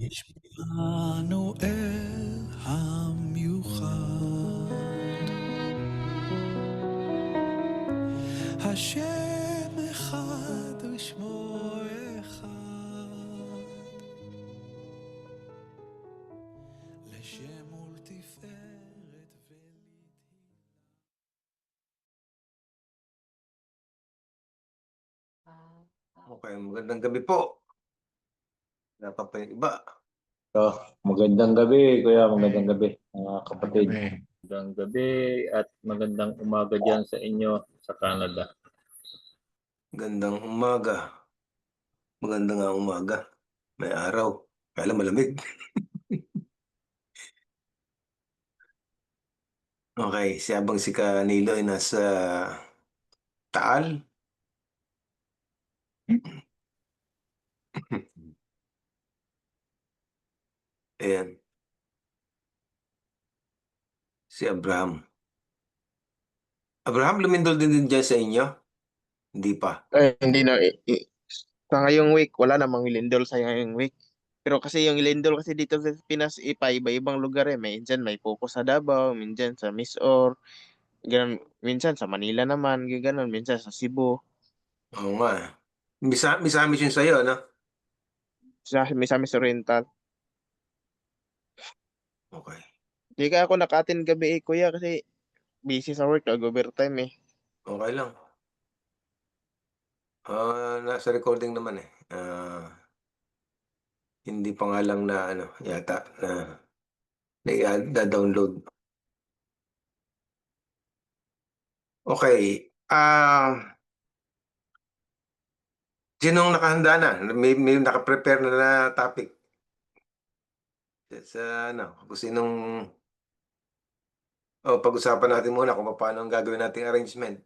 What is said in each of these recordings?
השביענו אל המיוחד, השם אחד ושמו אחד, לשם ולתפארת Okay, magandang gabi po. Dapat pa yung iba. So, magandang gabi, kuya. Magandang gabi, mga kapatid. Magandang gabi at magandang umaga dyan sa inyo sa Canada. Magandang umaga. Maganda nga umaga. May araw. Kaya lang malamig. Okay, habang si Canelo ay nasa Taal. Ayan. Si Abraham. Abraham, lumindol din dyan sa inyo? Hindi pa. Hindi na. Sa ngayong week, wala namang lindol sa ngayong week. Pero kasi yung lindol kasi dito sa Pinas, iba-ibang lugar eh. Minsan may focus sa Davao, minsan sa Misor, ganun, minsan sa Manila naman, ganun, minsan sa Cebu, Oo nga. Misamis yun sa'yo, no? sa Misamis Oriental. Okay. Hindi ka ako nakatin gabi eh, kuya, kasi busy sa work, nag-overtime eh. Okay lang. Nasa recording naman eh. Hindi pa nga lang na ano, yata na-download. Okay. Sinong nakahanda na? May naka-prepare na topic? Sa ano, kung sinong pag-usapan natin muna kung paano ang gagawin nating arrangement.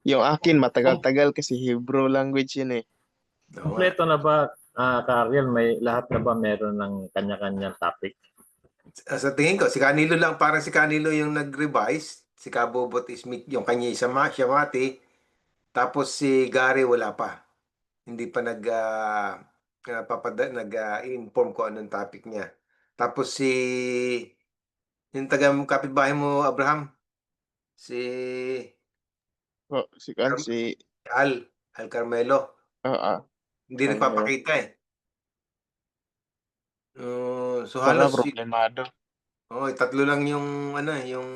Yung akin, matagal-tagal kasi Hebrew language yun eh. Oo nga. Kompleto na ba, Kariel? May lahat na ba meron ng kanya-kanyang topic? Sa tingin ko, si Canelo lang, parang si Canelo yung nag-revise. Si Kabobot Smith, yung kanya Shamati. Tapos si Gary wala pa. Hindi pa nag-inform ko anong topic niya. Tapos yung taga kapitbahay mo, Abraham, si Oh, si Al Carmelo. Hindi rin Carmelo. papakita eh. So Baka halos problemado. tatlo lang yung ano, yung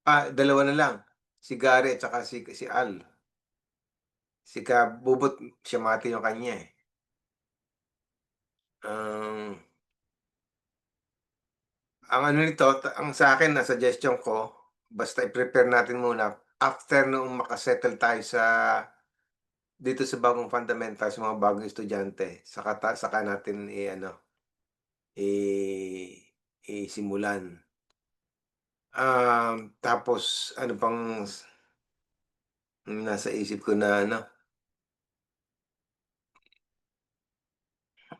dalawa na lang. Si Gary at saka si Al. Si Kabubot, siya mati yung kanya eh. Ang ano nito, ang sa akin na suggestion ko, basta i-prepare natin muna after nung makasettle tayo dito sa bagong fundamentals, mga bagong estudyante, saka natin isimulan. Tapos ano pang nasa isip ko na ano.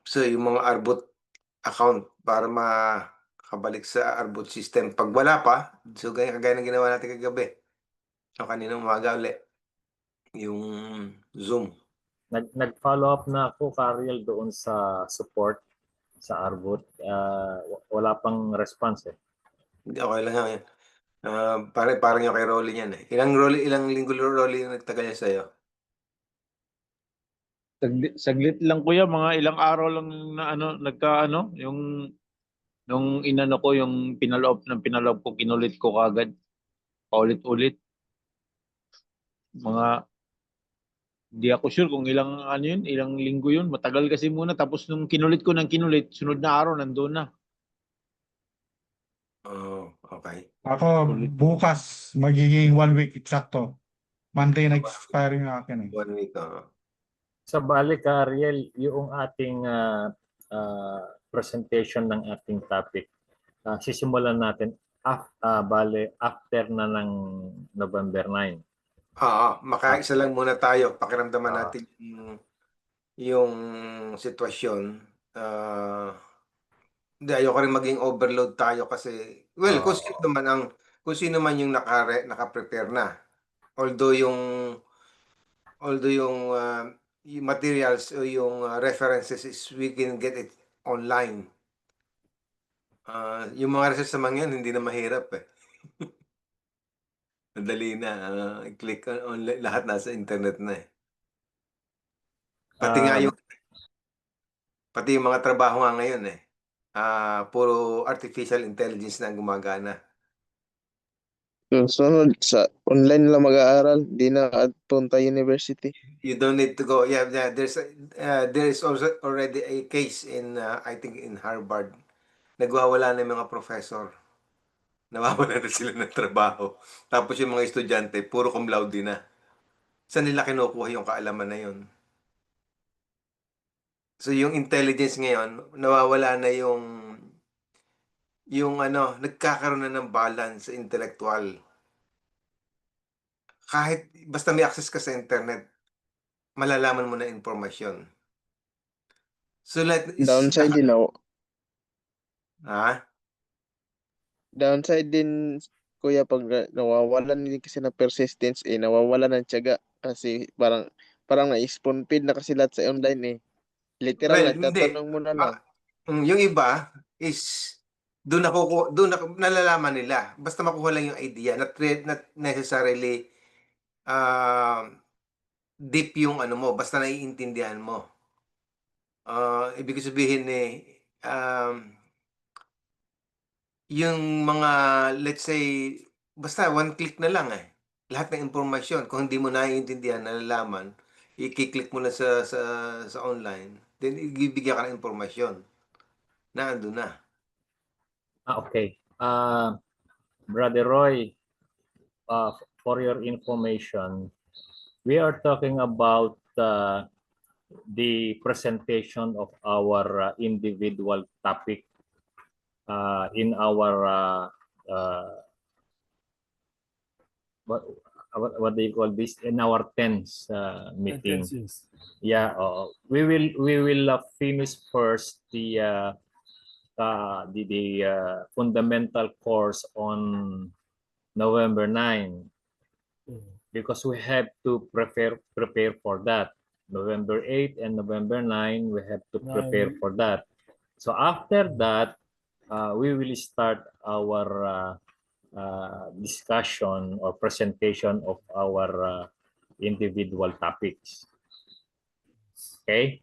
So yung mga Arbot account para makabalik sa Arbot system. Pag wala pa, so kagaya ng ginawa natin kagabi. O kaninang umaga ulit. Yung Zoom. Nag-follow up na ako, Kariel, doon sa support sa Arbut. Wala pang response eh. Hindi, okay lang yan. Parang yung kay Rolly yan eh. Ilang linggo Rolly yung nagtagal niya sa'yo? Saglit lang, kuya. Mga ilang araw lang na yung nung inano ko, yung pinaloob ko, kinulit ko kagad. Paulit-ulit. Hindi ako sure kung ilang linggo yun. Matagal kasi muna. Tapos nung kinulit ko ng kinulit, sunod na araw, nandun na. Okay. Ako, bukas, magiging 1 week eksakto. Monday nag-expire yung akin eh. 1 week. Sa balik, Kariel, yung ating presentation ng ating topic, sisimulan natin after na ng November 9. Makaisa lang muna tayo. Pakiramdaman natin yung sitwasyon. Hindi, ayoko rin maging overload tayo kasi, well, kung sino man yung naka-prepare na. Although yung yung materials o yung references is we can get it online. Yung mga research naman yan, hindi na mahirap eh. Madali na. I-click online, lahat nasa internet na eh. Pati nga Um, pati yung mga trabaho nga ngayon eh. Puro artificial intelligence na ang gumagana. Yung sunod sa online lang mag-aaral, di na at punta university. You don't need to go. Yeah, there is also already a case in I think in Harvard. Nagwawala na yung mga professor. Nawawala na sila ng trabaho. Tapos yung mga estudyante, puro cum laude na. Saan nila kinukuha yung kaalaman na yun? So yung intelligence ngayon, nawawala na yung nagkakaroon na ng balance sa intellectual. Kahit basta may access ka sa internet, malalaman mo na informasyon. So Downside din ako. ha? Downside din, kuya, pag nawawalan din kasi ng persistence, nawawalan ng tiyaga kasi parang na-spawn feed na kasi lahat sa online eh. Literal, Well, hindi. nagtatanong mo na lang. Yung iba is doon nalalaman nila. Basta makuha lang yung idea, not necessarily deep yung mo, basta naiintindihan mo. Ibig sabihin yung mga, let's say, basta one click na lang eh. Lahat ng impormasyon, kung hindi mo naiintindihan, nalalaman, i-click mo na sa online, then ibibigyan ka ng impormasyon na ando na. Okay. Brother Roy, for your information, we are talking about the presentation of our individual topic in our what do you call this, in our TENS meeting. Yeah, we will finish first the fundamental course on November 9 because we have to prepare for that. November 8 and November 9 we have to prepare for that. So after that we will start our discussion or presentation of our individual topics. Okay?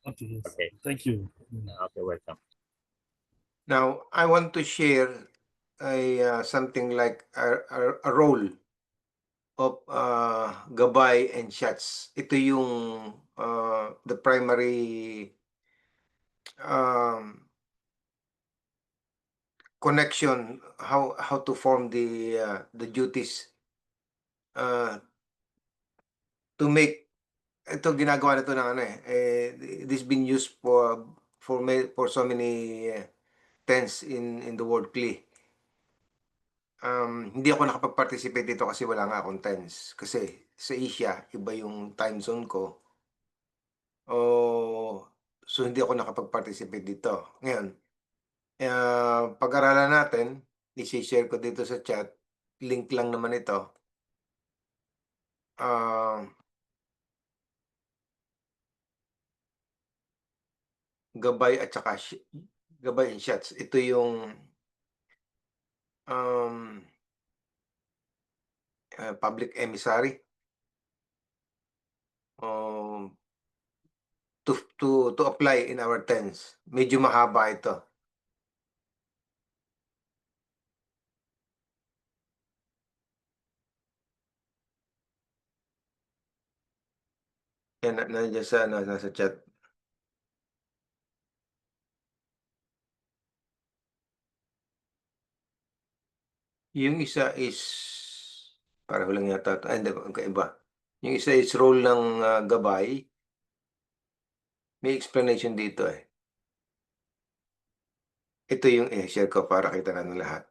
Okay, Okay. thank you. Okay, welcome. Now, I want to share something like a role of gabay and shots. Ito yung the primary connection, how to form the duties to make ito ginagawa na ito ng this been used for so many tense in the word CLI. Hindi ako nakapag-participate dito kasi wala nga akong tense. Kasi sa Asia, iba yung time zone ko. So hindi ako nakapag-participate dito. Ngayon, pag-aralan natin, i-share ko dito sa chat. Link lang naman ito. Gabay at saka gabay and shots. Ito yung public emissary. To apply in our tense. Medyo mahaba ito. Yan, nandiyan sa nasa chat. Yung isa is pareho lang yata. Hindi, magkaiba. Yung isa is role ng gabay. May explanation dito eh. Ito yung i-share ko para kita na ng lahat.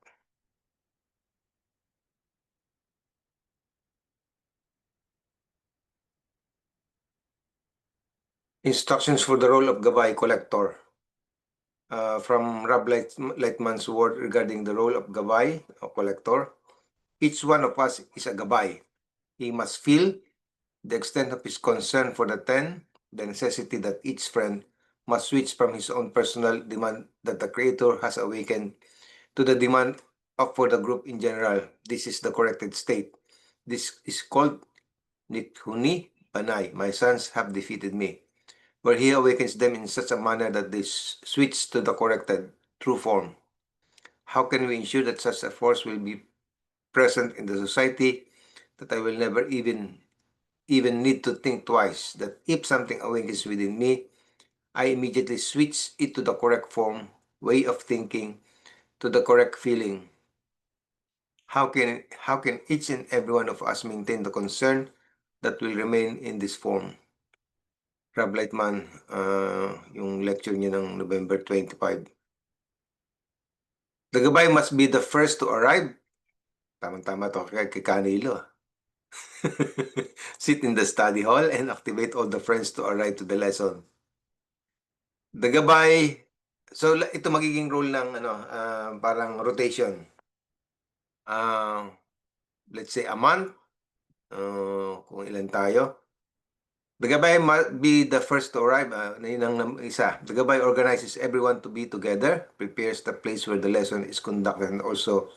Instructions for the role of gabay collector. From Rob Lightman's word regarding the role of gabay or collector. Each one of us is a gabay. He must feel, the extent of his concern for the 10, the necessity that each friend must switch from his own personal demand that the Creator has awakened to the demand for the group in general. This is the corrected state. This is called Nithuni Banai. My sons have defeated me, where he awakens them in such a manner that they switch to the corrected true form. How can we ensure that such a force will be present in the society that I will never even need to think twice, that if something awakens within me, I immediately switch it to the correct form, way of thinking, to the correct feeling? How can each and every one of us maintain the concern that will remain in this form? Rob Lightman, yung lecture niya ng November 25. The gabay must be the first to arrive. Tama-tama to kay Canelo. Sit in the study hall and activate all the friends to arrive to the lesson. The gabay, so ito magiging rule ng parang rotation. Let's say a month, kung ilan tayo. The gabay must be the first to arrive. Yun ang isa. The gabay organizes everyone to be together, prepares the place where the lesson is conducted, and also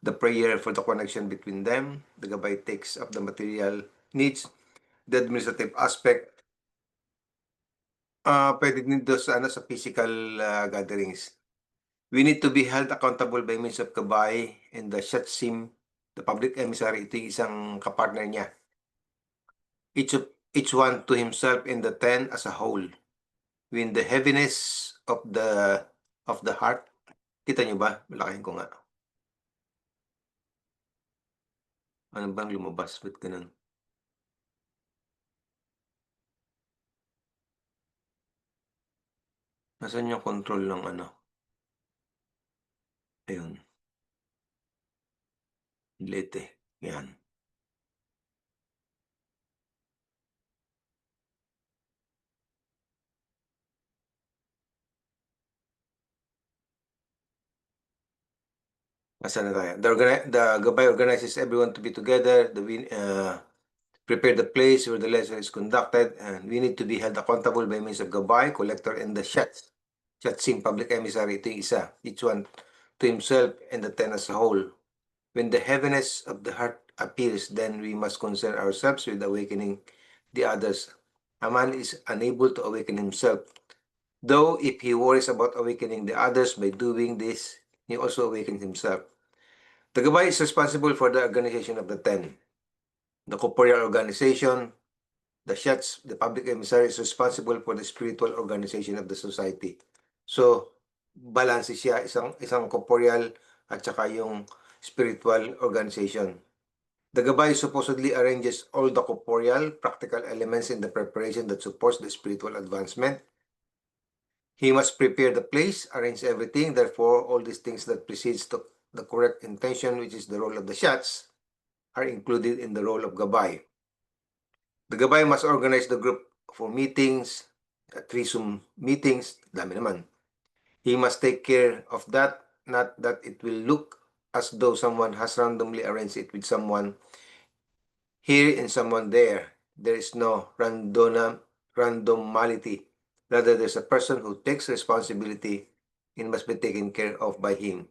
the prayer for the connection between them. The gabay takes up the material needs, the administrative aspect. Pwede din doon sa physical gatherings. We need to be held accountable by means of gabay and the Shatsim, the public emissary. Ito yung isang kapartner niya. Each one to himself and the 10 as a whole. When the heaviness of the heart, kita nyo ba? Malaking ko nga. Ano bang lumabas? Ba't ganun? Nasaan yung control ng ano? Ayun. Lete. Yan. Nasaan na tayo? The gabay organizes everyone to be together. Prepare the place where the lesson is conducted, and we need to be held accountable by means of gabay, collector, and the Shatsim, public emissary. Ito yung isa. Each one to himself and the 10 as a whole. When the heaviness of the heart appears, then we must concern ourselves with awakening the others. A man is unable to awaken himself, though if he worries about awakening the others by doing this, he also awakens himself. The gabay is responsible for the organization of the 10. The corporeal organization, the Shats, the public emissary, is responsible for the spiritual organization of the society. So, balance siya, isang corporeal at saka yung spiritual organization. The gabay supposedly arranges all the corporeal, practical elements in the preparation that supports the spiritual advancement. He must prepare the place, arrange everything. Therefore, all these things that precedes the correct intention, which is the role of the Shats, are included in the role of gabay. The gabay must organize the group for meetings, threesome meetings, dami naman. He must take care of that, not that it will look as though someone has randomly arranged it with someone here and someone there. There is no randomity. Rather, there's a person who takes responsibility and must be taken care of by him.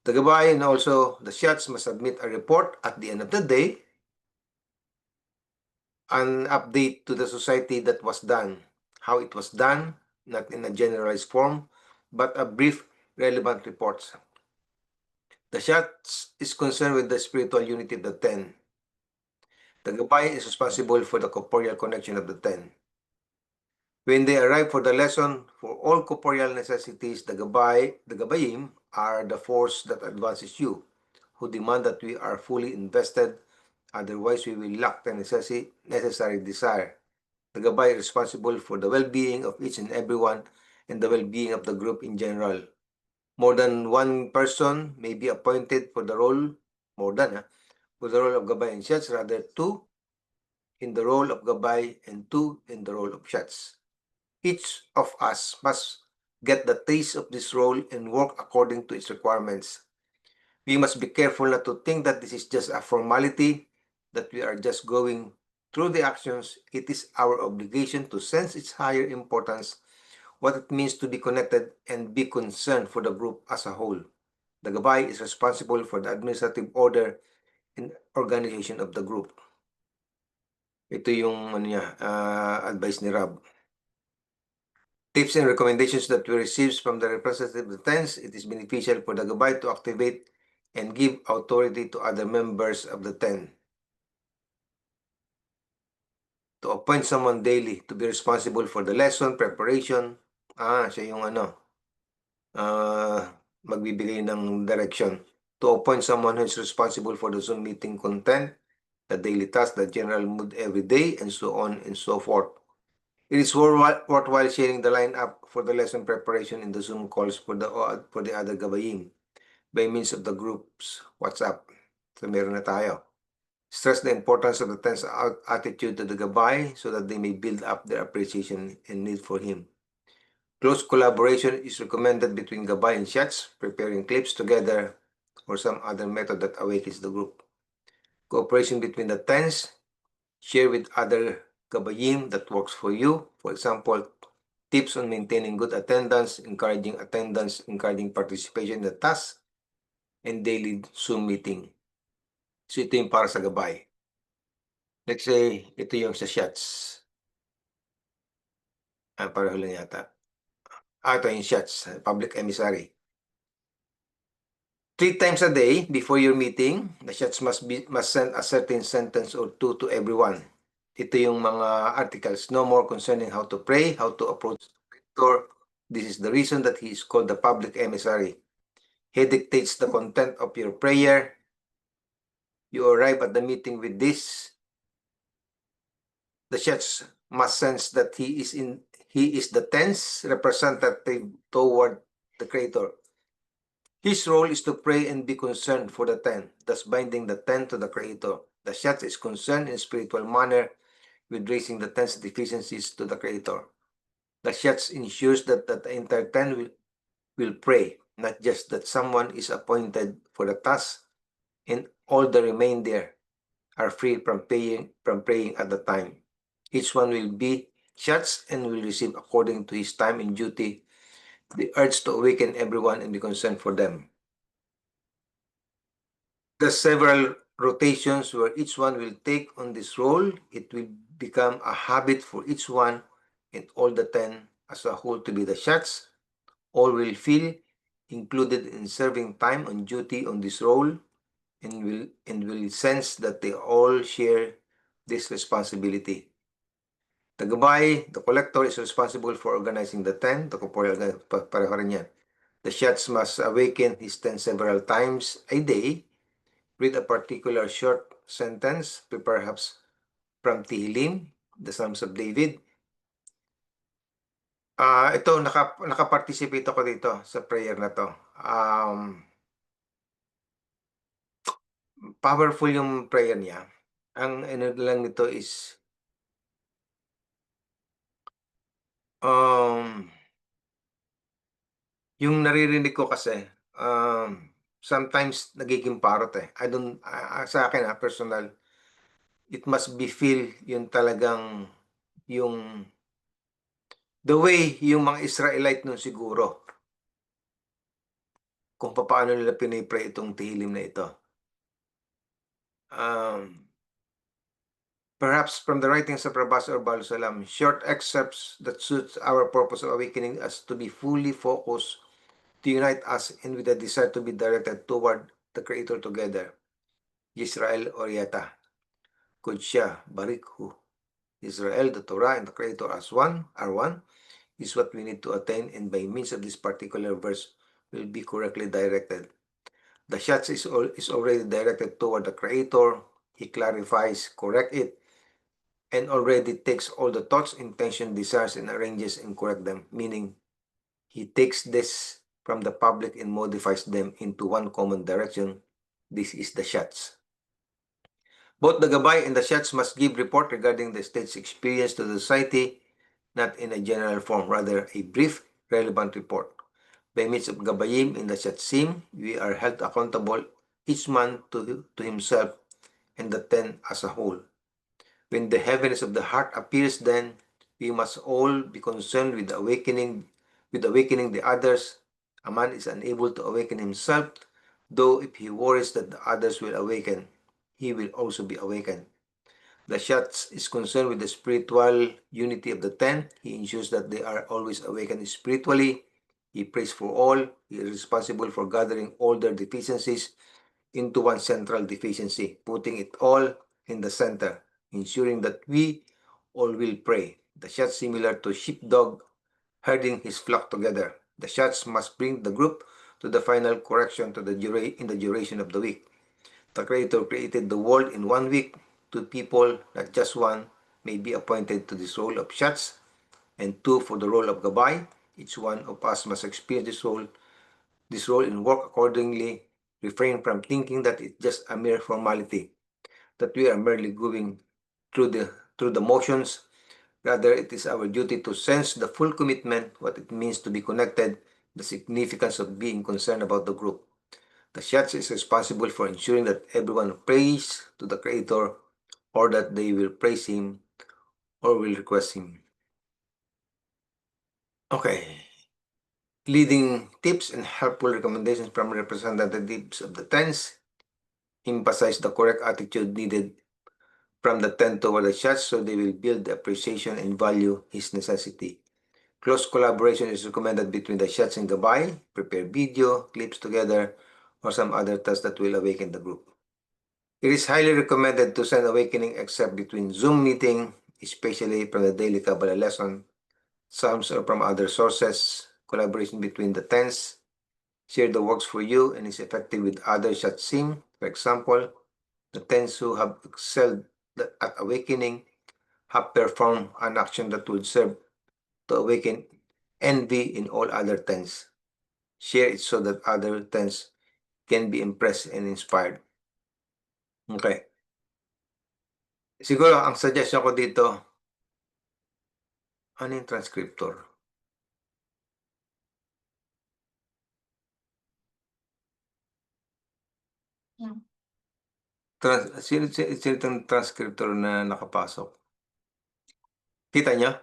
The gabay and also the Shats must submit a report at the end of the day, an update to the society that was done, how it was done, not in a generalized form, but a brief, relevant reports. The Shats is concerned with the spiritual unity of the 10. The gabay is responsible for the corporeal connection of the 10. When they arrive for the lesson, for all corporeal necessities, the gabayim are the force that advances you, who demand that we are fully invested, otherwise we will lack the necessary desire. The gabay is responsible for the well-being of each and everyone and the well-being of the group in general. More than one person may be appointed for the role, for the role of gabay and Shats, rather two in the role of gabay and two in the role of Shats. Each of us must get the taste of this role and work according to its requirements. We must be careful not to think that this is just a formality, that we are just going Through the actions, it is our obligation to sense its higher importance, what it means to be connected, and be concerned for the group as a whole. The Gabay is responsible for the administrative order and organization of the group. Ito yung advice ni Rob. Tips and recommendations that we received from the representative of the TENS, it is beneficial for the Gabay to activate and give authority to other members of the TEN. To appoint someone daily to be responsible for the lesson preparation. Siya yung magbibigay ng direction. To appoint someone who is responsible for the Zoom meeting content, the daily task, the general mood every day, and so on and so forth. It is worthwhile sharing the lineup for the lesson preparation in the Zoom calls for the other gabayim by means of the group's WhatsApp. So meron na tayo. Stress the importance of the tense attitude to the gabay so that they may build up their appreciation and need for him. Close collaboration is recommended between gabay and shots, preparing clips together or some other method that awakens the group. Cooperation between the tense, share with other gabayim that works for you. For example, tips on maintaining good attendance, encouraging participation in the task, and daily Zoom meeting. So ito yung para sa gabay. Let's say, ito yung sa shots. Pareho lang yata. Ito yung shots, public emissary. 3 times a day before your meeting, the shots must send a certain sentence or two to everyone. Ito yung mga articles. No more concerning how to pray, how to approach the rector. This is the reason that he is called the public emissary. He dictates the content of your prayer. You arrive at the meeting with this. The shots must sense that he is the tense representative toward the creator. His role is to pray and be concerned for the ten, thus binding the ten to the creator. The shots is concerned in a spiritual manner with raising the ten's deficiencies to the creator. The shots ensures that the entire ten will pray, not just that someone is appointed for the task, and all the remainder are free from praying at the time. Each one will be shots and will receive according to his time and duty the urge to awaken everyone and be concerned for them. The several rotations where each one will take on this role, it will become a habit for each one and all the 10 as a whole to be the shots. All will feel included in serving time on duty on this role and will sense that they all share this responsibility. The gabay, the collector, is responsible for organizing the 10. The corporeal, pareho rin yan. The shots must awaken his 10 several times a day. Read a particular short sentence, perhaps from Tehillim, the Psalms of David. Ito, nakaparticipate ako dito sa prayer na to. Powerful yung prayer niya. Ang ano lang nito is yung naririnig ko kasi sometimes nagiging parot eh. Sa akin personal, it must be feel yung talagang yung the way yung mga Israelite nun siguro kung paano nila pinipray itong Tehillim na ito. Perhaps from the writings of Rabbi Baal Salam, short excerpts that suits our purpose of awakening us to be fully focused, to unite us and with a desire to be directed toward the Creator together. Yisrael Orieta, Kudsha Barikhu. Israel, the Torah, and the Creator as one, are one, is what we need to attain, and by means of this particular verse will be correctly directed. The shots is already directed toward the Creator. He clarifies, correct it, and already takes all the thoughts, intention, desires, and arranges and correct them, meaning he takes this from the public and modifies them into one common direction. This is the shots. Both the gabay and the shots must give report regarding the state's experience to the society, not in a general form, rather a brief, relevant report. By means of gabayim in the shatsim, we are held accountable, each man to himself and the 10 as a whole. When the heaviness of the heart appears, then we must all be concerned with awakening the others. A man is unable to awaken himself, though if he worries that the others will awaken, he will also be awakened. The Shatz is concerned with the spiritual unity of the 10. He ensures that they are always awakened spiritually. He prays for all. He is responsible for gathering all their deficiencies into one central deficiency, putting it all in the center, ensuring that we all will pray. The Shatz similar to sheepdog herding his flock together. The Shatz must bring the group to the final correction in the duration of the week. The Creator created the world in 1 week. 2 people, not just one, may be appointed to this role of Shatz, and 2 for the role of Gabbai. Each one of us must experience this role and work accordingly. Refrain from thinking that it's just a mere formality, that we are merely going through the motions. Rather, it is our duty to sense the full commitment, what it means to be connected, the significance of being concerned about the group. The Shatz is responsible for ensuring that everyone prays to the Creator, or that they will praise Him or will request Him. Okay. Leading tips and helpful recommendations from representatives of the tens emphasize the correct attitude needed from the 10 toward the Shatz, so they will build the appreciation and value his necessity. Close collaboration is recommended between the Shatz and Gabbai. Prepare video, clips together, or some other tasks that will awaken the group. It is highly recommended to send awakening except between Zoom meeting, especially from the daily Kabbalah lesson, Psalms, or from other sources. Collaboration between the tens share the works for you and is effective with other Shatzim. For example, the tens who have excelled at awakening have performed an action that would serve to awaken envy in all other tens. Share it so that other tens can be impressed and inspired. Okay. Siguro ang suggestion ko dito, ano yung transcriptor? Sino itong transcriptor na nakapasok? Kita niyo?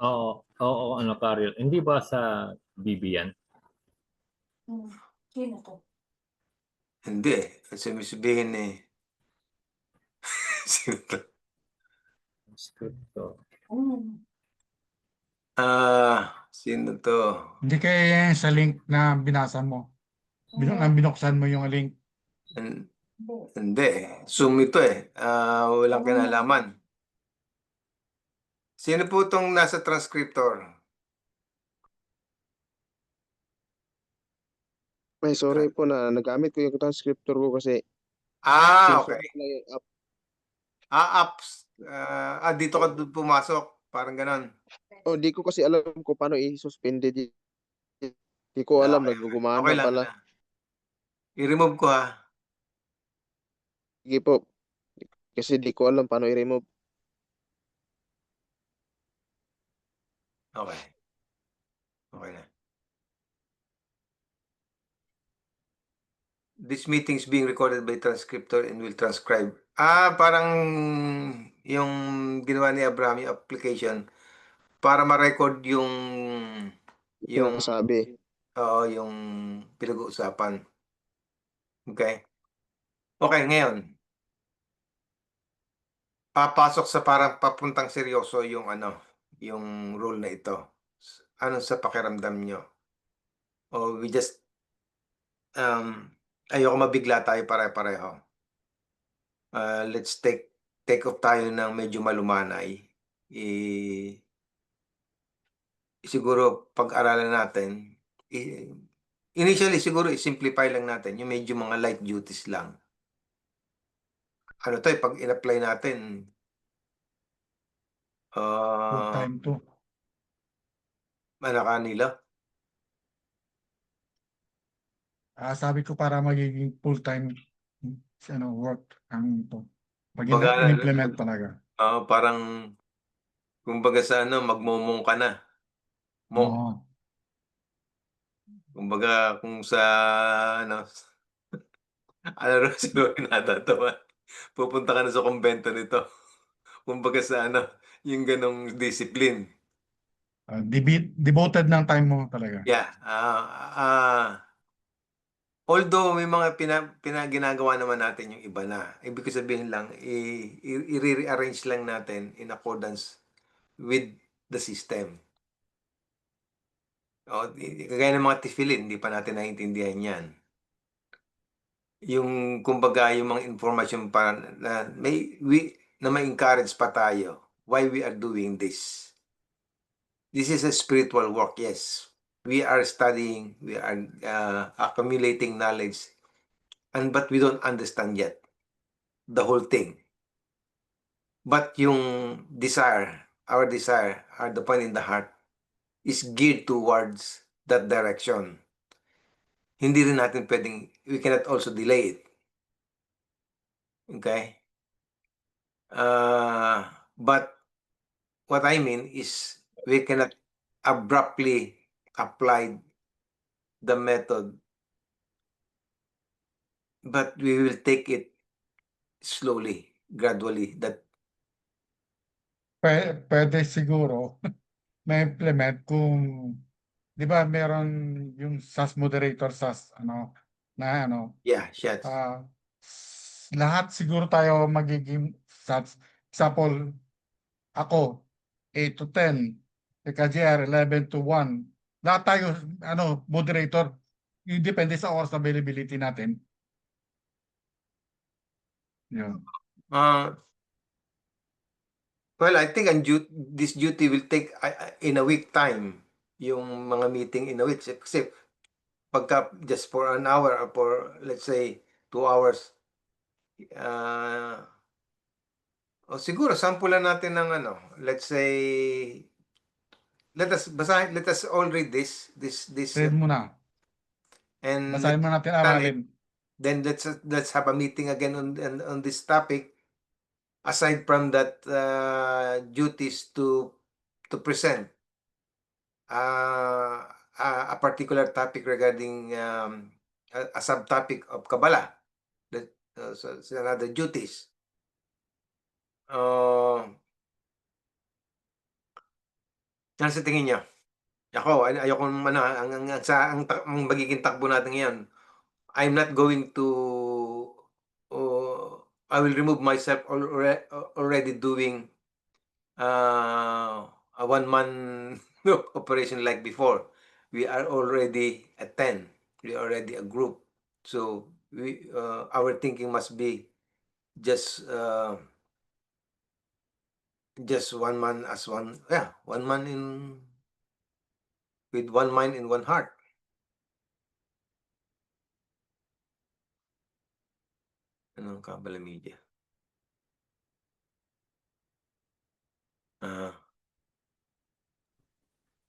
Oo, ano, Karel. Hindi ba sa BB yan? Sino to? Hindi eh. Kasi may sabihin eh. Sino to? Scripto. Sino to? Hindi kaya yan sa link na binasa mo. Binuksan mo yung link. Hindi eh. Zoom ito eh. Walang kinalaman. Sino po itong nasa transcriptor? May sorry po na nagamit ko yung transcriptor ko kasi Okay. sinusubok lang yung app. Apps. Dito ka pumasok. Parang ganon. Oh, di ko kasi alam kung paano i-suspended. Di ko alam, Okay. nagugumana Okay lang pala. na. I-remove ko ha. Sige po. Kasi di ko alam paano i-remove. Okay. Okay na. This meeting is being recorded by transcriptor and will transcribe. Parang yung ginawa ni Abraham, yung application, para ma-record yung Sinasabi. yung pinag-uusapan. Okay? Okay, ngayon. Papasok sa parang papuntang seryoso yung yung rule na ito. Ano sa pakiramdam nyo? O we just ayoko mabigla tayo pare-pareho. Let's take off tayo ng medyo malumanay. Siguro pag-aralan natin, initially siguro i-simplify lang natin yung medyo mga light duties lang. Ano to, pag in-apply natin, Full time to. ano kanila? Sabi ko para magiging full time work ang ito. Pag Baga, in-implement talaga. parang kumbaga sa magmomong ka na. Oo. Kumbaga kung sa Ano raw si Lori natatawa. Pupunta ka na sa kumbento nito. Kumbaga sa ano, yung ganong discipline. Devoted ng time mo talaga. Yeah. Although may mga ginagawa naman natin yung iba na. Ibig sabihin lang, i-rearrange lang natin in accordance with the system. O, kagaya ng mga tifilin, hindi pa natin naiintindihan yan. Yung kumbaga yung mga information pa na ma-encourage pa tayo why we are doing this. This is a spiritual work, yes. We are studying, we are accumulating knowledge, but we don't understand yet the whole thing. But yung desire, our desire, the point in the heart, is geared towards that direction. Hindi rin natin pwedeng, we cannot also delay it. Okay? But what I mean is we cannot abruptly apply the method, but we will take it slowly, gradually. That Pwede siguro ma-implement kung, di ba meron yung SAS moderator, SAS, yeah, shit. Lahat siguro tayo magiging SAS. Example, ako, 8 to 10, JR, 11 to 1. Lahat tayo, moderator. Yung depende sa oras availability natin. Yun. Well, I think this duty will take in a week time yung mga meeting in a week. Kasi pagka just for an hour or for let's say 2 hours, o siguro sampulan natin ng let's say let us all read this Read muna. and Basahin mo natin, aralin. then let's have a meeting again on this topic. Aside from that duties to present a particular topic regarding a subtopic of Kabbalah, that so another duties. Ano sa tingin niyo? Ako, ayoko ang magiging takbo natin ngayon. I'm not going to I will remove myself already doing a one-man operation like before. We are already at 10. We are already a group. So our thinking must be just one man as one. Yeah, one man with one mind and one heart. Anong Kabbalah Media?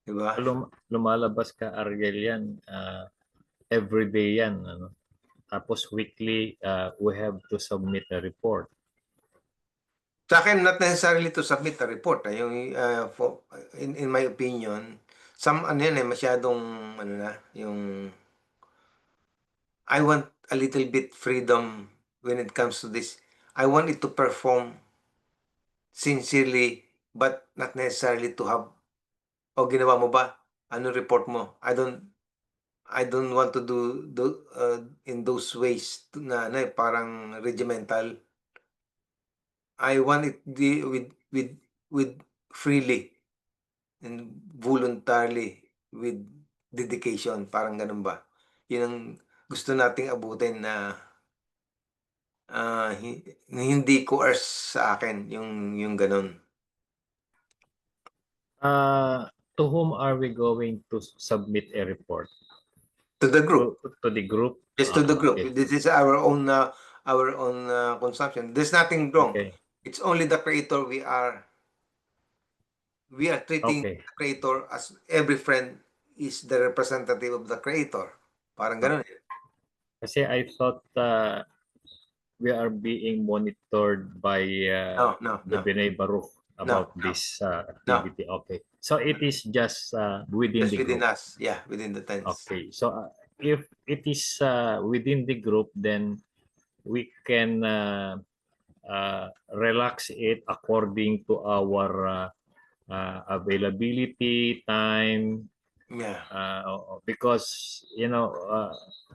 Diba? Lumalabas ka, Ariel, yan. Everyday yan. Tapos weekly, we have to submit a report. Sa akin, not necessarily to submit a report. Yung, in my opinion, masyadong, yung, I want a little bit freedom when it comes to this. I want it to perform sincerely, but not necessarily to have, ginawa mo ba? Ano report mo? I don't want to do in those ways na parang regimental. I want it with freely and voluntarily with dedication, parang ganun ba? Yun ang gusto nating abutin na hindi coerce sa akin yung ganun. To whom are we going to submit a report? To the group. To the group? Yes, to the group. Okay. This is our own consumption. There's nothing wrong. Okay. It's only the creator we are treating Okay. the creator as every friend is the representative of the creator. Parang ganun. Kasi I thought we are being monitored by No. the B'nai Baruch about this activity. Okay. So it is just within Just the within group. us. Yeah, within the tents. Okay. So if it is within the group, then we can relax it according to our availability, time, Yeah. because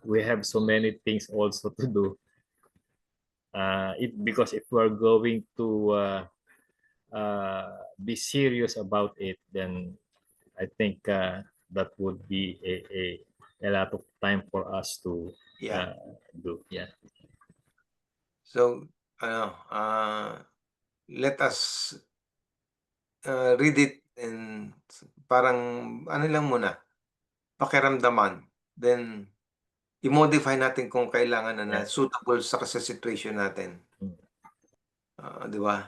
we have so many things also to do. Because if we're going to be serious about it, then I think that would be a lot of time for us to Yeah. do. Yeah. So, let us read it and parang ano lang muna, pakiramdaman. Then, i-modify natin kung kailangan na Yeah. suitable sa situation natin. Mm. Di ba?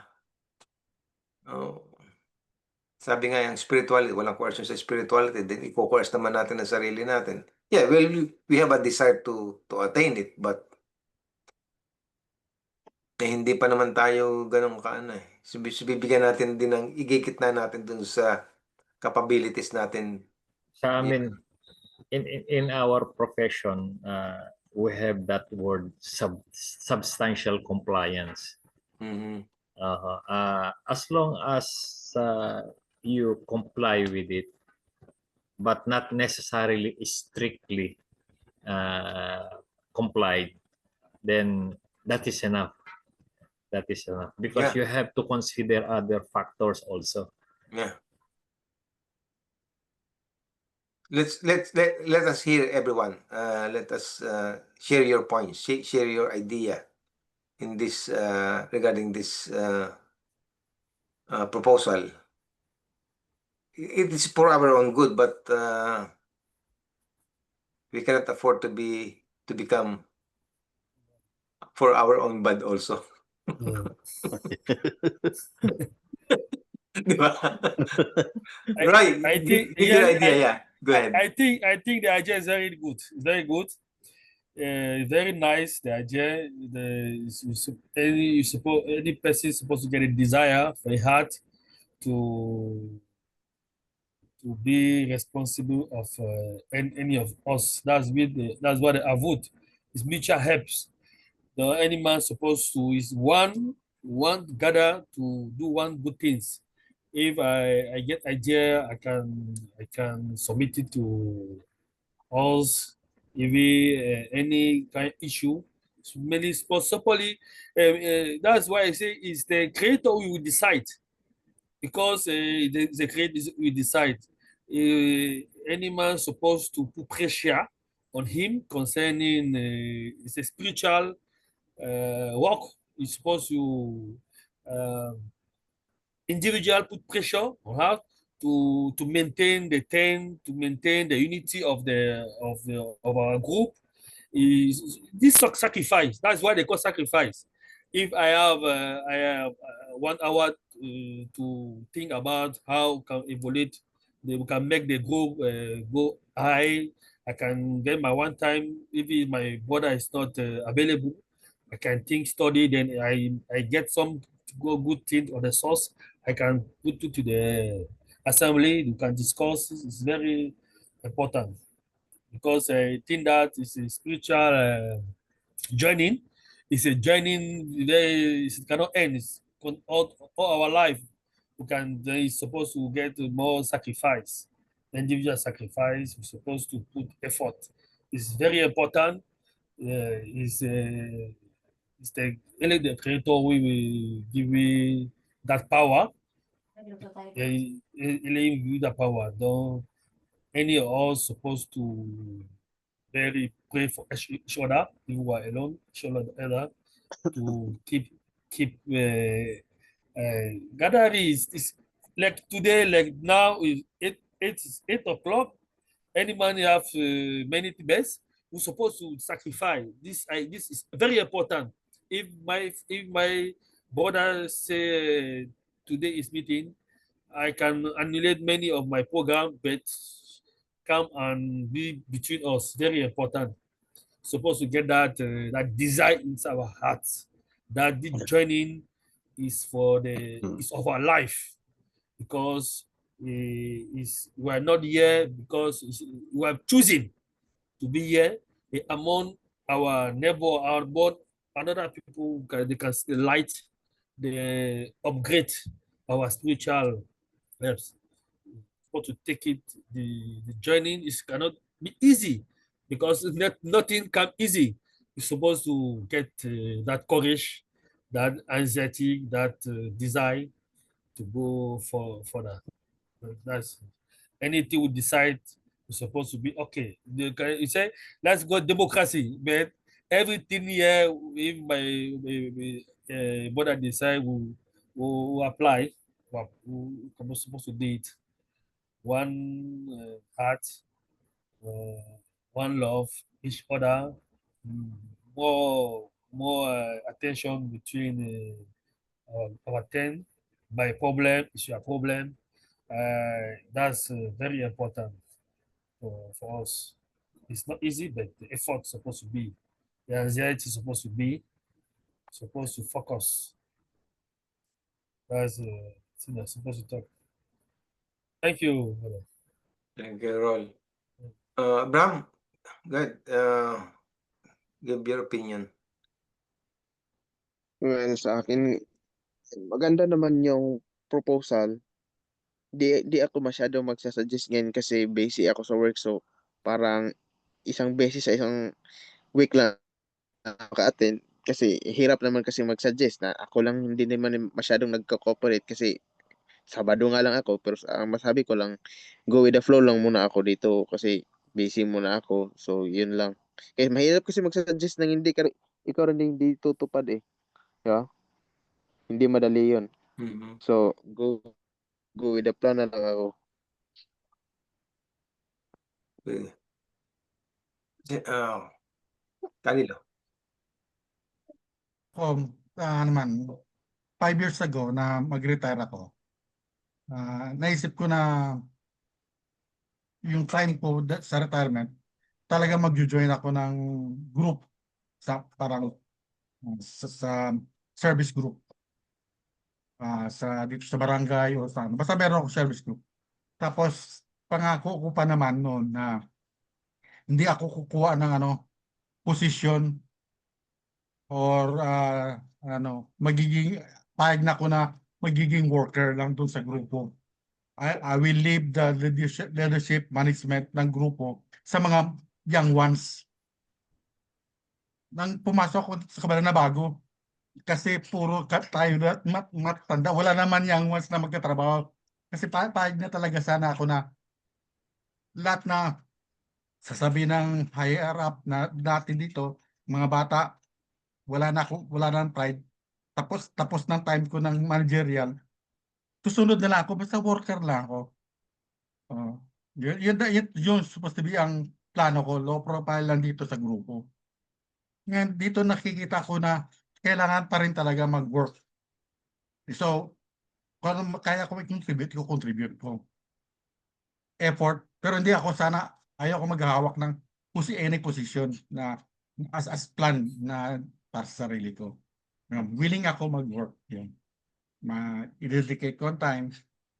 Sabi nga yung spirituality, walang coercion sa spirituality, then i-coerce naman natin ang sarili natin. Yeah, well, we have a desire to attain it, but hindi pa naman tayo ganun kaano eh. So, bibigyan natin din ng igigit na natin dun sa capabilities natin. Sa amin, in our profession, we have that word substantial compliance. Mhm. As long as you comply with it, but not necessarily strictly complied, then that is enough. That is enough because Yeah. you have to consider other factors also. Yeah. Let us hear everyone. Let us share your points, share your idea in this regarding this proposal. It is for our own good, but we cannot afford to become for our own bad also. Di ba? Roy, I think give your idea, yeah. Go ahead. I think the idea is very good. It's very good. Very nice. The idea. Any person is supposed to get a desire for a heart to be responsible of any of us. That's what the avut is. Mutual helps. Any man supposed to is one gather to do one good things. If I get idea, I can submit it to us. If any kind of issue, mainly possibly, that's why I say is the creator who will decide, because the creator will decide. Any man supposed to put pressure on him concerning it's a spiritual work. You're supposed to individual put pressure on her to maintain to maintain the unity of our group. Is this sacrifice? That's why they call sacrifice. If I have 1 hour to think about how can evaluate, they can make the group go high. I can get my one time. If my brother is not available, I can think study. Then I get some good thing on the source. I can put it to the assembly. You can discuss. It's very important because I think that is a spiritual joining. It's a joining. It cannot end. It's all our life. We can. It's supposed to get more sacrifice, individual sacrifice. We're supposed to put effort. It's very important. It's only the creator we will give me that power. Ele give you that power. Don't any of us supposed to very pray for each other, if we are alone, each other to keep gathering is like today, like now is 8 o'clock. Any man have many best. We're supposed to sacrifice. This is very important. If my brother say today is meeting, I can annulate many of my program, but come and be between us. Very important. Supposed to get that desire into our hearts. That the joining is is of our life, because we are not here because we are choosing to be here among our neighbor, our born, another people they can light, they upgrade our spiritual lives. How to take it, the journey is cannot be easy because nothing come easy. You're supposed to get that courage, that anxiety, that desire to go for that. That's anything we decide is supposed to be okay. You say let's go democracy, but everything here, if my brother decide we apply, we supposed to do it. One heart, one love, each other, more attention between our ten. My problem is your problem. That's very important for us. It's not easy, but the effort is supposed to be. The anxiety is supposed to be, supposed to focus. That's thing I'm supposed to talk. Thank you, brother. Thank you, Rol. Bram, good. Give your opinion. Well, sa akin, maganda naman yung proposal. Di ako masyado magsasuggest ngayon kasi busy ako sa work. So, parang isang beses sa isang week lang maka-attend. Kasi hirap naman kasi mag-suggest na ako lang hindi naman masyadong nagko-cooperate kasi Sabado nga lang ako. Pero ang masabi ko lang, go with the flow lang muna ako dito kasi busy muna ako. So, yun lang. Kasi mahirap kasi mag-suggest ng hindi ka, ikaw rin hindi tutupad eh. Diba? Hindi madali yun. Mhm. So, go with the plan na lang ako. Okay. Danilo. Naman, 5 years ago na mag-retire ako, naisip ko na yung time ko sa retirement, talaga mag-join ako ng group sa parang sa service group. Sa dito sa barangay o sa basta meron ako service group. Tapos pangako ko pa naman noon na hindi ako kukuha ng posisyon or magiging payag na ko na magiging worker lang doon sa grupo. I will leave the leadership management ng grupo sa mga young ones. Nang pumasok ko sa kabila na bago, kasi puro tayo na matanda, wala naman young ones na magtatrabaho. Kasi payag na talaga sana ako na lahat na sasabihin ng higher up na natin dito, mga bata, wala na ng pride. Tapos ng time ko ng managerial, susunod na lang ako, basta worker lang ako. Yun supposed to be ang plano ko, low profile lang dito sa grupo. Ngayon, dito nakikita ko na kailangan pa rin talaga mag-work. So, kung kaya ko i-contribute ko. Effort, pero hindi ako ayaw ko maghahawak ng any position na as plan na para sa sarili ko. Willing ako mag-work. Yun. I-dedicate ko ang time.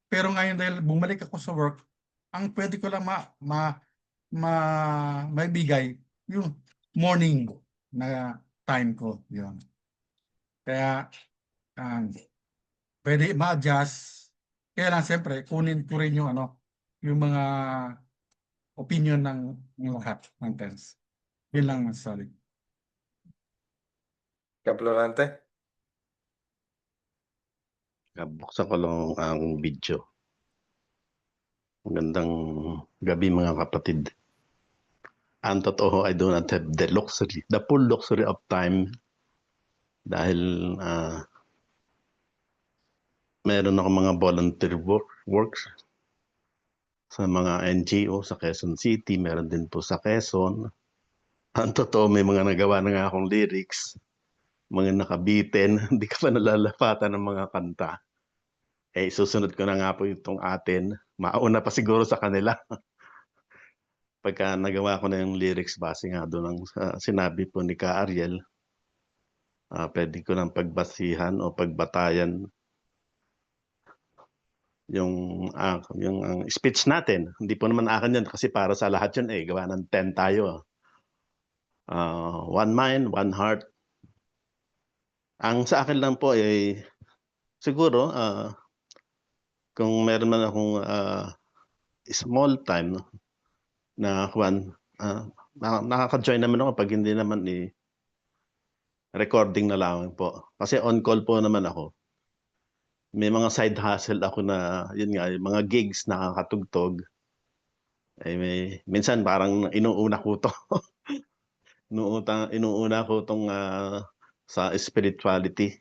Pero ngayon dahil bumalik ako sa work, ang pwede ko lang maibigay yung morning na time ko. Yun. Kaya pwede ma-adjust. Kaya lang siyempre, kunin ko rin yung yung mga opinion ng lahat ng TENS. Yun lang masasabi. Kaplorante. Buksan ko lang ang video. Magandang gabi mga kapatid. Ang totoo, I do not have the full luxury of time dahil meron ako mga volunteer works sa mga NGO sa Quezon City, meron din po sa Quezon. Ang totoo, may mga nagawa na nga akong lyrics, mga nakabitin, hindi ka pa nalalapatan ng mga kanta. Susunod ko na nga po itong atin. Mauna pa siguro sa kanila. Pagka nagawa ko na yung lyrics base nga doon ang sinabi po ni Ka Ariel, pwede ko nang pagbasihan o pagbatayan yung speech natin. Hindi po naman akin yan kasi para sa lahat yun gawa ng 10 tayo. One mind, one heart, Ang sa akin lang po ay siguro kung meron man akong small time na nakaka-join naman ako pag hindi naman recording na lang po. Kasi on call po naman ako. May mga side hustle ako na yun nga, yung mga gigs nakakatugtog. Minsan parang inuuna ko to. Inuuna ko tong sa spirituality.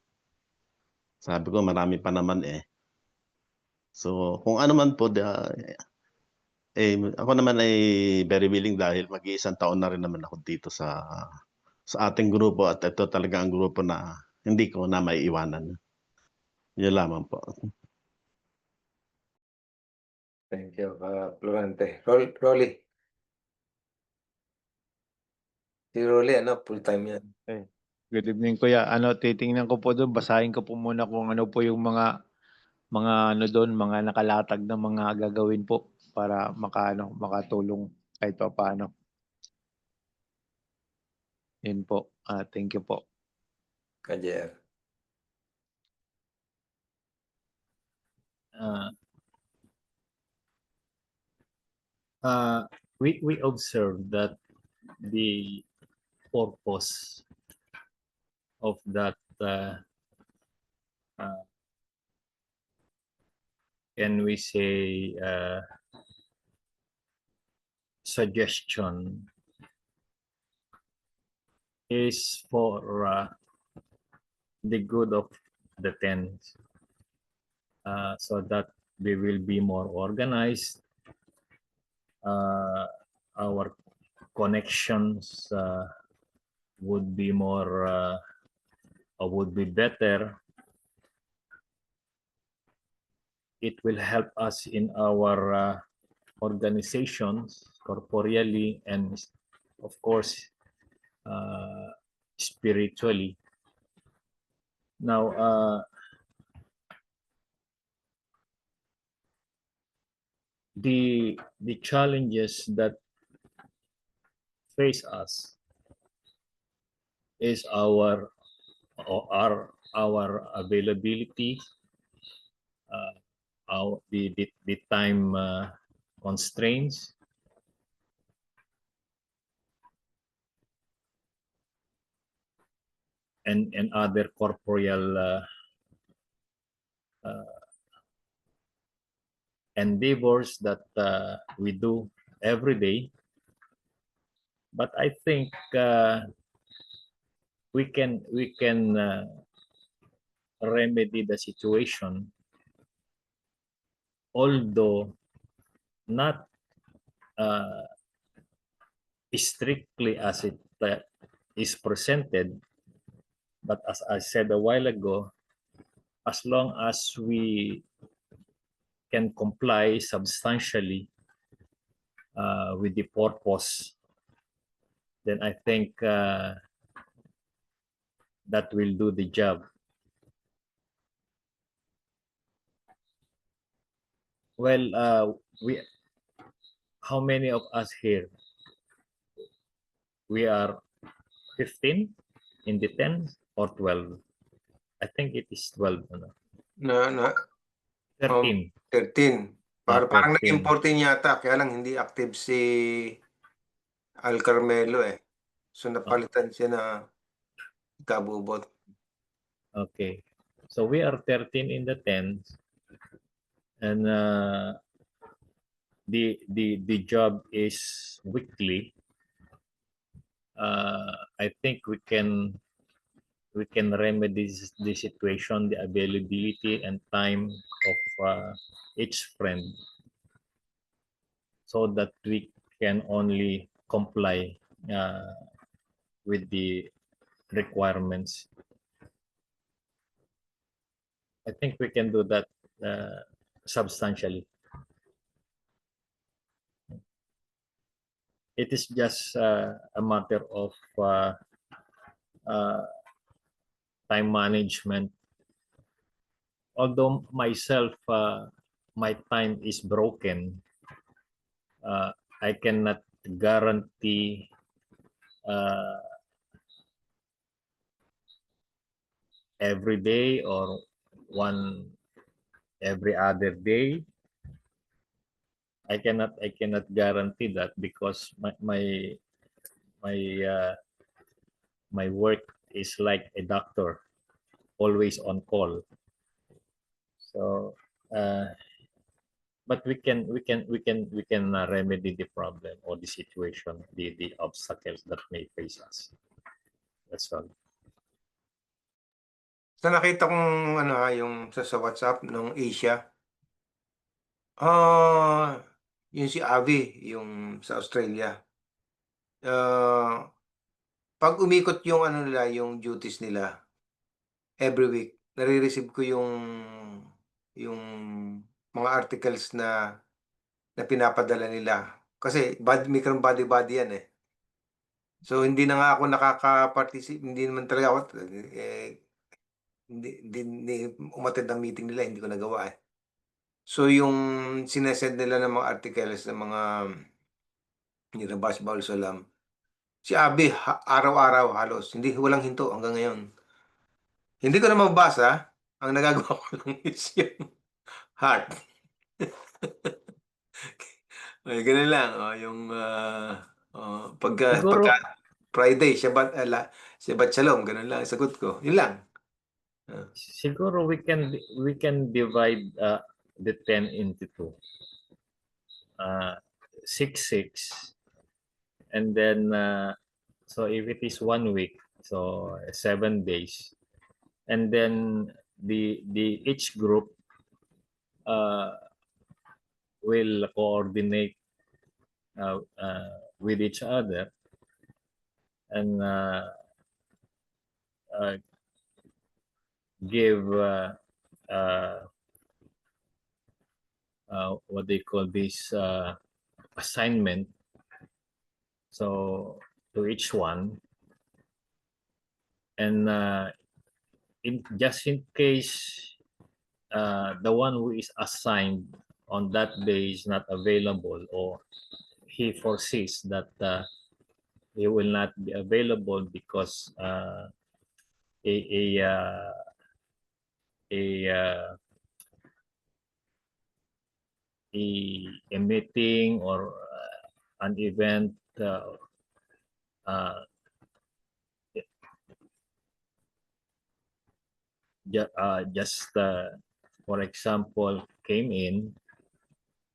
Sabi ko marami pa naman eh. So kung ano man po ako naman ay very willing dahil mag-iisang taon na rin naman ako dito sa ating grupo at ito talaga ang grupo na hindi ko na maiiwanan. Yun lamang po. Thank you, Florante. Rolly. Si Rolly, full-time yan. Good evening kuya. Titingnan ko po doon, basahin ko po muna kung ano po yung mga doon, mga nakalatag na mga gagawin po para makatulong kahit pa paano. Yun po. Thank you po. Kajer. We observe that the purpose of that can we say suggestion is for the good of the tenants, so that we will be more organized, our connections would be more or would be better. It will help us in our organizations corporeally and of course spiritually. Now the challenges that face us is our availability, the time constraints, and other corporeal endeavors that we do every day. But I think we can remedy the situation, although not strictly as it is presented, but as I said a while ago, as long as we can comply substantially with the purpose, then I think that will do the job. Well, how many of us here? We are 15 in the 10 or 12? I think it is 12. Na 13. 13. Parang 13. naging 14 yata, kaya lang hindi active si Al Carmelo eh. So napalitan siya na kabubot. Okay. So we are 13 in the 10, and the job is weekly. I think we can remedy the situation, the availability and time of each friend, so that we can only comply with the requirements. I think we can do that substantially. It is just a matter of time management. Although myself, my time is broken, I cannot guarantee every day or one every other day. I cannot guarantee that because my my work is like a doctor, always on call. So, but we can remedy the problem or the situation, the obstacles that may face us. That's all. So nakita kong yung sa WhatsApp nung Asia. Yung si Avi, yung sa Australia. Pag umikot yung nila, yung duties nila, every week, nare-receive ko yung mga articles na pinapadala nila. Kasi body yan eh. So hindi na nga ako hindi naman talaga ako, hindi umattend ng meeting nila, hindi ko nagawa eh. So yung sinesend nila ng mga articles ng mga ni Rabas Baul Salam, si Abi araw-araw halos, walang hinto hanggang ngayon. Hindi ko na mabasa, ang nagagawa ko lang is yung heart. Ay, ganun lang, yung pagka Siguro, Friday, Shabbat Shalom, ganun lang ang sagot ko. Yun lang. siguro we can divide the 10 into 2. 6, and then so if it is 1 week, so 7 days, and then the each group will coordinate with each other and give what they call this assignment, so to each one, and just in case the one who is assigned on that day is not available, or he foresees that he will not be available because a meeting or an event just for example came in,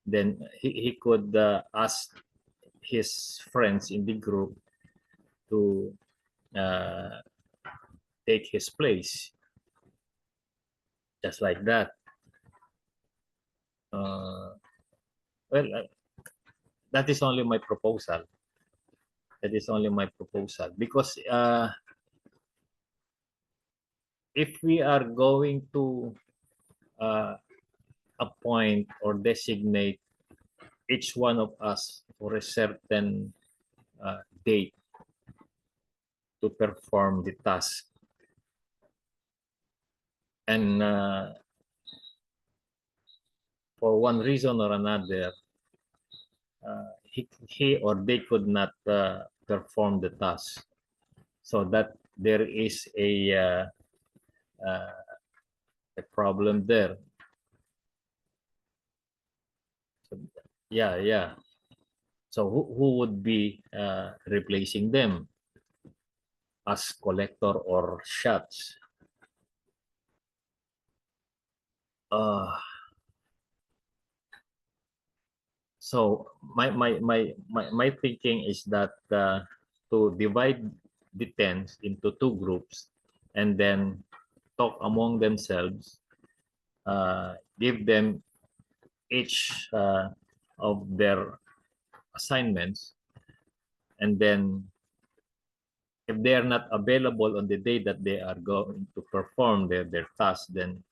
then he could ask his friends in the group to take his place, just like that. That is only my proposal. That is only my proposal, because if we are going to appoint or designate each one of us for a certain date to perform the task, and for one reason or another, he or they could not perform the task, so that there is a problem there. So, yeah. So who would be replacing them as collector or shots? So my thinking is that to divide the 10 into 2 groups and then talk among themselves, give them each of their assignments, and then if they are not available on the day that they are going to perform their task, then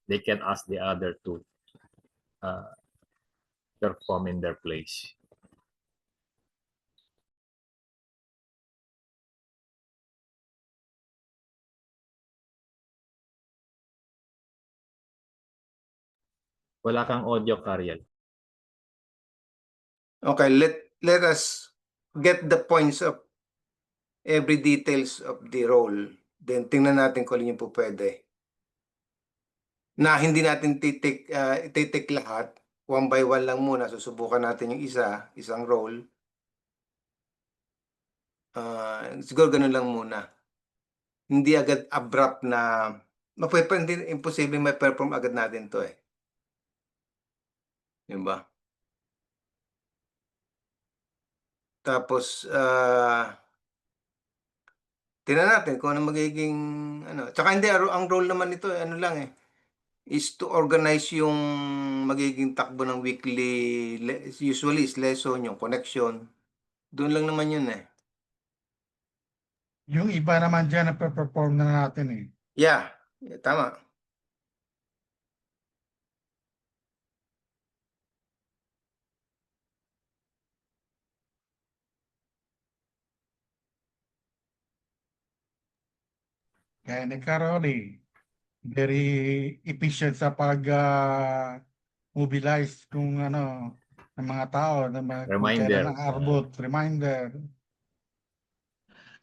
they can ask the other to perform in their place. Wala kang audio, Cariel. Okay, let us get the points of every details of the role Then tingnan natin kung alin yung pupwede. Na hindi natin titik lahat. One by one lang muna. Susubukan natin yung isang role. Siguro ganun lang muna. Hindi agad abrupt na hindi imposible may perform agad natin to eh. Diba? Tapos tingnan natin kung ano magiging ano. Tsaka hindi ang role naman nito eh, ano lang eh, is to organize yung magiging takbo ng weekly, usually is lesson, yung connection. Doon lang naman yun eh. Yung iba naman dyan na perform na natin eh. Yeah, tama. Kaya ni Caroli, very efficient sa mobilize kung ano ng mga tao na kung kailan ang Reminders. arbot, reminder.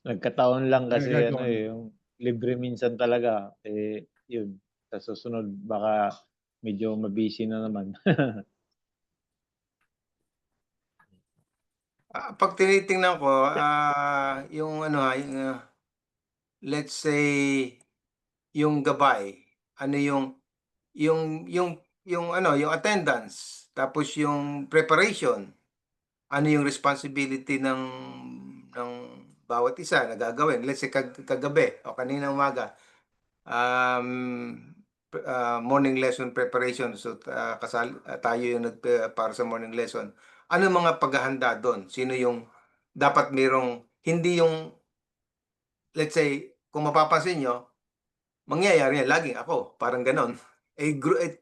Nagkataon lang kasi Gagawin. ano eh, yung libre minsan talaga. Eh, yun. Sa susunod, baka medyo mabisi na naman. Pag tinitingnan ko, yung ano, let's say, yung gabay, ano yung ano, yung attendance, tapos yung preparation, ano yung responsibility ng bawat isa na gagawin. Let's say kagabi o kanina umaga, morning lesson preparation. So tayo yung para sa morning lesson. Ano mga paghahanda doon? Sino yung dapat merong hindi yung, let's say, kung mapapansin nyo, mangyayari yan, laging ako, parang ganon.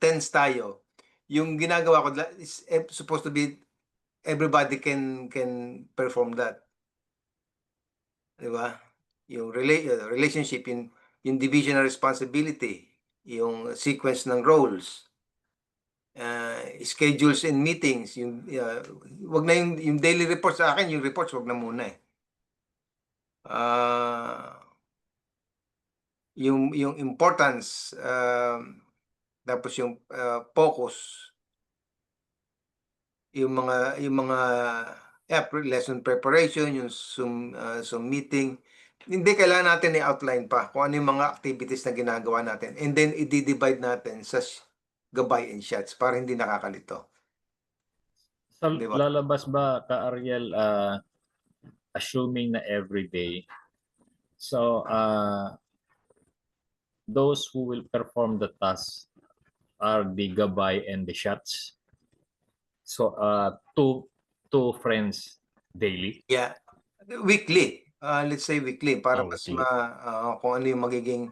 Tense tayo. Yung ginagawa ko is supposed to be everybody can perform that. Diba? Yung relationship, yung division of responsibility, yung sequence ng roles, schedules and meetings, yung wag na yung daily reports sa akin, yung reports wag na muna eh. Yung importance, tapos yung focus, yung mga lesson preparation, yung Zoom meeting. Hindi kailangan natin i-outline pa kung ano yung mga activities na ginagawa natin, and then i-divide natin sa gabay and shots para hindi nakakalito. So, Di ba? lalabas ba ka Ariel, assuming na everyday, so those who will perform the task are the gabay and the shots. So two friends daily. Yeah. Weekly. Let's say weekly para mas Weekly. kung ano yung magiging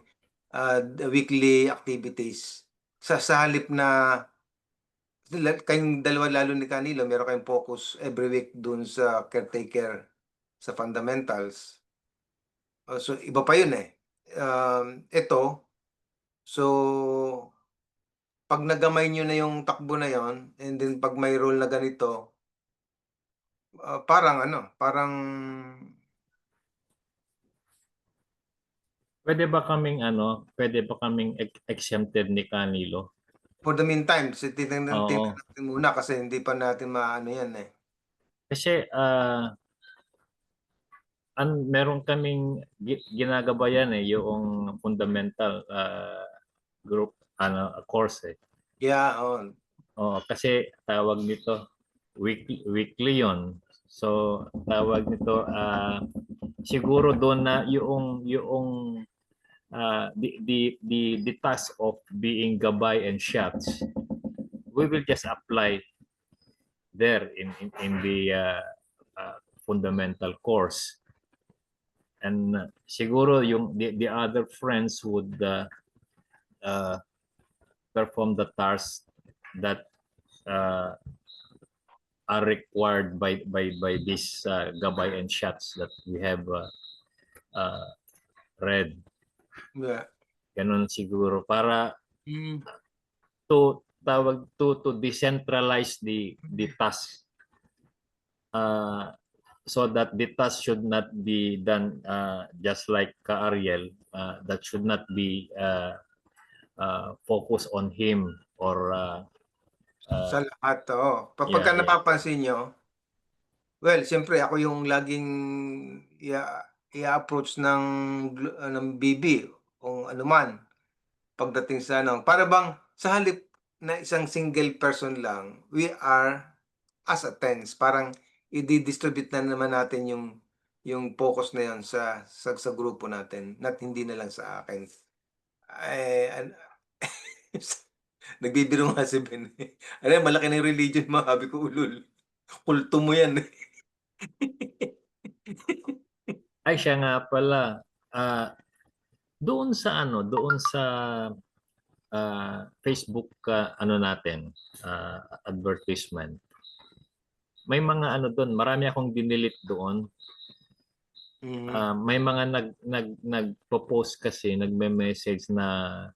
weekly activities. Sa halip na kayong dalawa, lalo ni Canilo, meron kayong focus every week dun sa caretaker sa fundamentals. So iba pa yun eh. Ito, so pag nagamay nyo na yung takbo na yon, and then pag may role na ganito, parang Pwede ba kaming exempted ni Canilo? for the meantime, tingnan Oo. natin muna kasi hindi pa natin maano yan eh. Kasi meron kaming ginagabayan eh, yung fundamental group course eh. Yeah, Oo, kasi tawag nito weekly yon. So tawag nito siguro doon na yung the task of being gabay and shots, we will just apply there in the fundamental course, and siguro yung the other friends would perform the tasks that are required by this gabay and shots that we have read. yeah. Ganun siguro para to decentralize the task. so that the task should not be done just like Ariel. That should not be focused on him or Sa lahat, oo. Pagka yeah. napapansin nyo, well, siyempre ako yung laging i-approach ng BB kung ano man pagdating sa ano. Para bang sa halip na isang single person lang, we are as a tens. Parang i-distribute na naman natin yung focus na yun sa grupo natin, not hindi na lang sa akin. Nagbibiro nga si Ben. Ano, malaki na yung religion mo. Sabi ko, ulul. Kulto mo yan. Ay, siya nga pala. Doon sa Facebook ano natin, advertisement. May mga doon, marami akong dinilit doon. May mga nagpo-post kasi, nagme-message na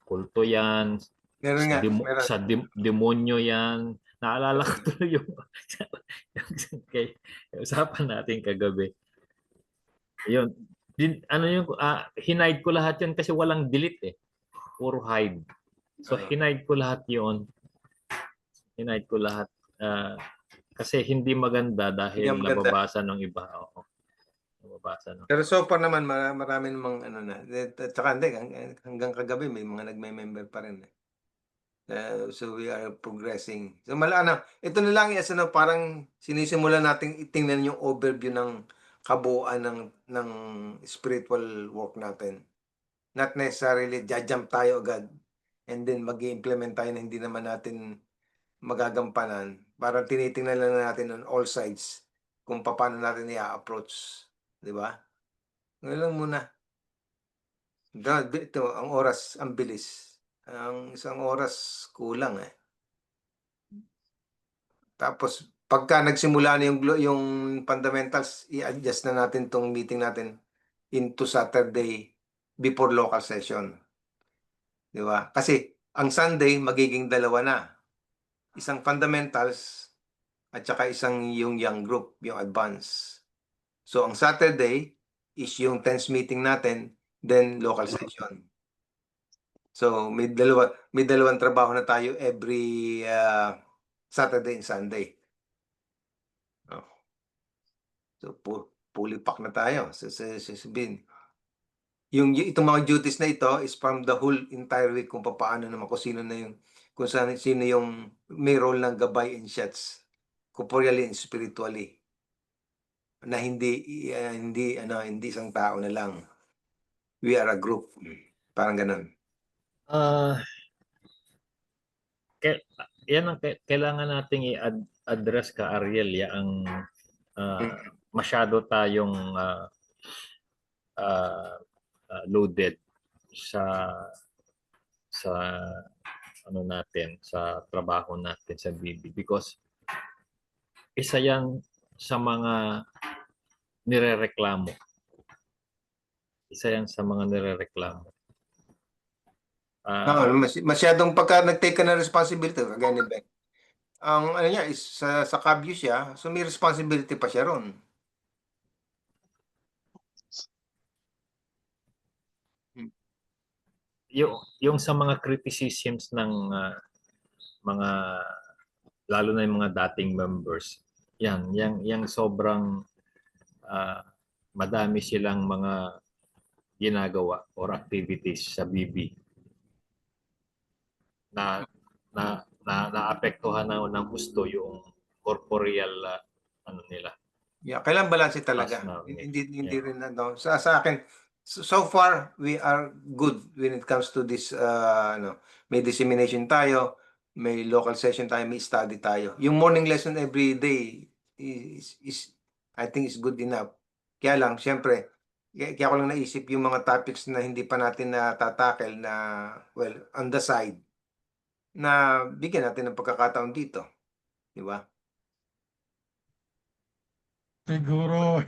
kulto yan, Meron nga. Meron. sa demonyo yan. Naalala ko tuloy yung usapan natin kagabi. Yun. Hinide ko lahat yan kasi walang delete eh. Puro hide. So hinide ko lahat yun. Hinide ko lahat. Kasi hindi maganda dahil Hindi maganda. nababasa ng iba. Oo. Nababasa ng. Pero so far naman, marami namang ano na. At saka hindi, hanggang kagabi may mga nagme-member pa rin. So we are progressing. So ito na lang yes, parang sinisimulan nating itingnan yung overview ng kabuuan ng spiritual work natin. Not necessarily jump tayo agad and then mag-i-implement tayo na hindi naman natin magagampanan. Parang tinitingnan lang natin on all sides kung paano natin i-approach. Di ba? Ngayon lang muna. Ito, ang oras, ang bilis. Ang isang oras kulang eh. Tapos pagka nagsimula na yung fundamentals, i-adjust na natin tong meeting natin into Saturday before local session. Di ba? Kasi ang Sunday magiging dalawa na. Isang fundamentals at saka isang yung young group, yung advance. So ang Saturday is yung 10th meeting natin, then local session. So may dalawang trabaho na tayo every Saturday and Sunday. Oh. So fully pack na tayo sa sabihin. Itong mga duties na ito is from the whole entire week kung paano naman kung sino yung may role ng gabay and shots corporeally and spiritually na hindi isang tao na lang. We are a group. Parang ganun. Yan ang kailangan nating i-address ka Ariel, ang masyado tayong loaded sa ano natin, sa trabaho natin sa BB because isa yan sa mga nirereklamo. Isa yan sa mga nirereklamo. Masyadong pagka nag-take ka ng responsibility, kagaya ni Ben. Ang ano niya is sa kabyo siya, so may responsibility pa siya ron. Yung sa mga criticisms ng mga lalo na yung mga dating members, yang sobrang madami silang mga ginagawa or activities sa BB na naapektuhan ng gusto yung corporeal ano nila. Yeah, kailangan balanse talaga. Hindi rin sa akin so far we are good when it comes to this may dissemination tayo, may local session tayo, may study tayo. Yung morning lesson every day is I think is good enough. Kaya lang syempre kaya ko lang naisip yung mga topics na hindi pa natin natatakel na well on the side na bigyan natin ng pagkakataon dito. Di ba? Siguro,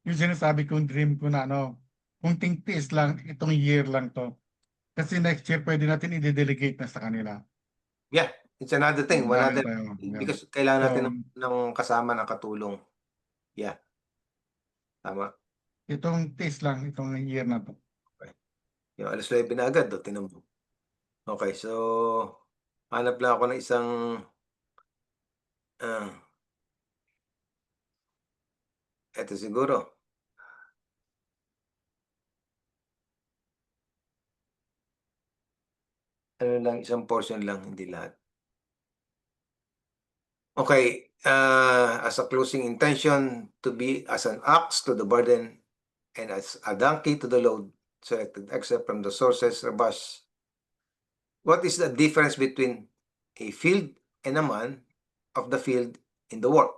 yung sinasabi kong dream ko na kung tingtis lang, itong year lang to. Kasi next year pwede natin i-delegate na sa kanila. Yeah. It's another thing, Dami another tayo. Yeah. because kailangan natin So, ng kasama ng katulong. Yeah. Tama. itong test lang, itong year na to. Yung alas 9 na agad, tinan mo. Okay, so hanap lang ako ng isang eto siguro. Ano lang, isang portion lang, hindi lahat. Okay, as a closing intention, to be as an ox to the burden and as a donkey to the load, selected except from the sources, Rabash. What is the difference between a field and a man of the field in the work?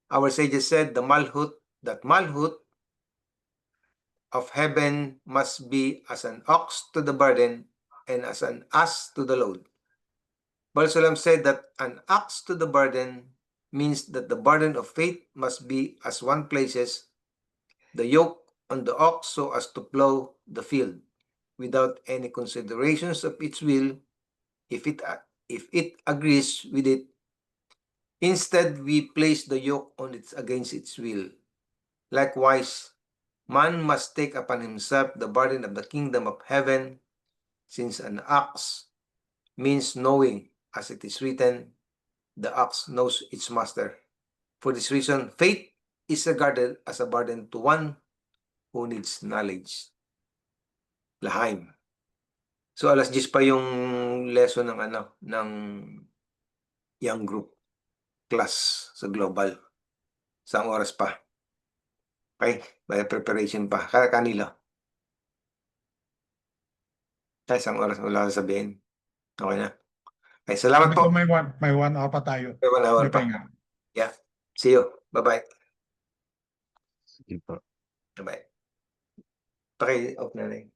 Our sages said that malhut of heaven must be as an ox to the burden and as an ass to the load. Balsalam said that an ox to the burden means that the burden of faith must be as one places the yoke on the ox so as to plow the field without any considerations of its will if it agrees with it. Instead, we place the yoke on it against its will. Likewise, man must take upon himself the burden of the kingdom of heaven, since an ox means knowing, as it is written, the ox knows its master. For this reason, faith is regarded as a burden to one who needs knowledge. Lahaim. So alas 10 pa yung lesson ng young group class sa global. Isang oras pa. Okay? May preparation pa. Kanila. Isang oras wala sabihin. Okay na. Okay, salamat Sabi ko po. may one hour pa tayo. May 1 hour May pa. pahinga. Yeah. See you. Bye-bye. Sige po. Bye-bye. Paki-off na rin.